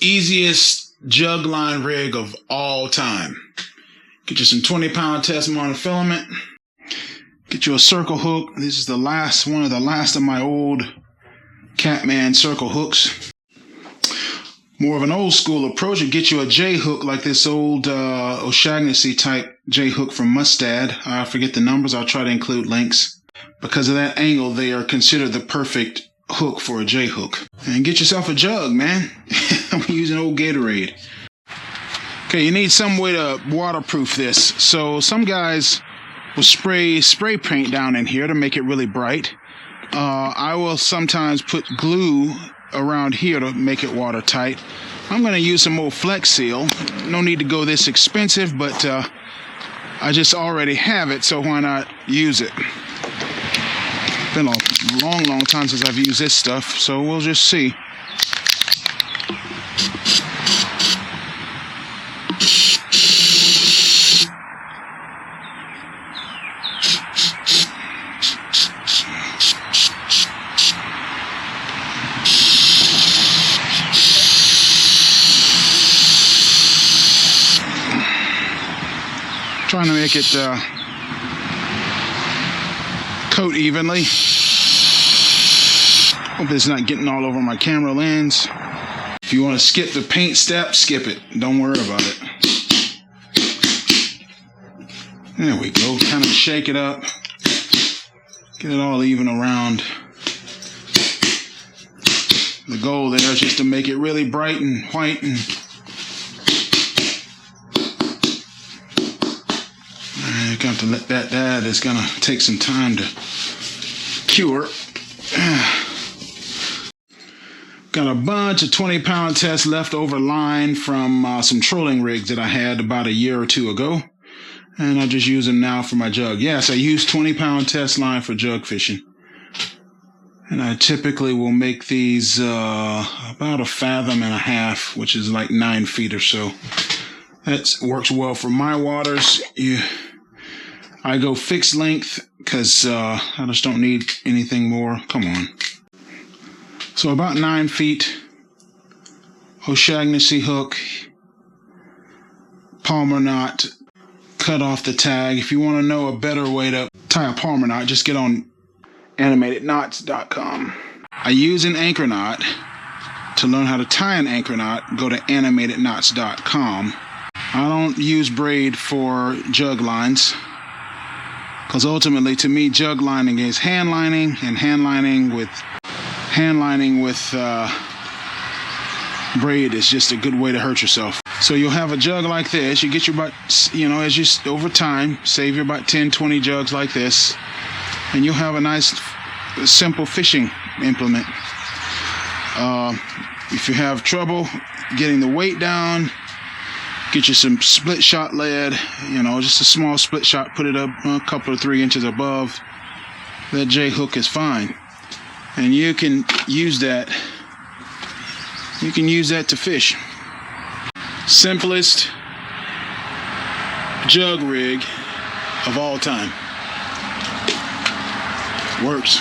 Easiest jug line rig of all time. Get you some 20-pound test monofilament. Get you a circle hook. This is one of the last of my old Catman circle hooks. More of an old school approach, you get you a J hook like this old O'Shaughnessy type J hook from Mustad. I forget the numbers, I'll try to include links. Because of that angle, they are considered the perfect hook for a J hook. And get yourself a jug, man. I'm using old Gatorade. Okay, you need some way to waterproof this. So some guys will spray paint down in here to make it really bright. I will sometimes put glue around here to make it watertight. I'm going to use some old Flex Seal. No need to go this expensive, but I just already have it, so why not use it? Been a long time since I've used this stuff, so we'll just see. Trying to make it coat evenly. Hope it's not getting all over my camera lens. If you want to skip the paint step, skip it. Don't worry about it. There we go. Kind of shake it up. Get it all even around. The goal there is just to make it really bright and white and you got to let that is gonna take some time to cure. Got a bunch of 20-pound test leftover line from some trolling rigs that I had about a year or two ago, and I just use them now for my jug. Yes, I use 20-pound test line for jug fishing, and I typically will make these about 1.5 fathoms, which is like 9 feet or so. That works well for my waters. I go fixed length because I just don't need anything more. Come on. So about 9 feet. O'Shaughnessy hook. Palmer knot. Cut off the tag. If you want to know a better way to tie a Palmer knot, just get on animatedknots.com. I use an anchor knot. To learn how to tie an anchor knot, go to animatedknots.com. I don't use braid for jug lines. Because ultimately, to me, jug lining is hand lining, and hand lining with braid is just a good way to hurt yourself. So you'll have a jug like this. You get your about, as you over time, save your about 10, 20 jugs like this, and you'll have a nice, simple fishing implement. If you have trouble getting the weight down, get you some split shot lead, just a small split shot, put it up a couple or 3 inches above. That J hook is fine. And you can use that. You can use that to fish. Simplest jug rig of all time. Works.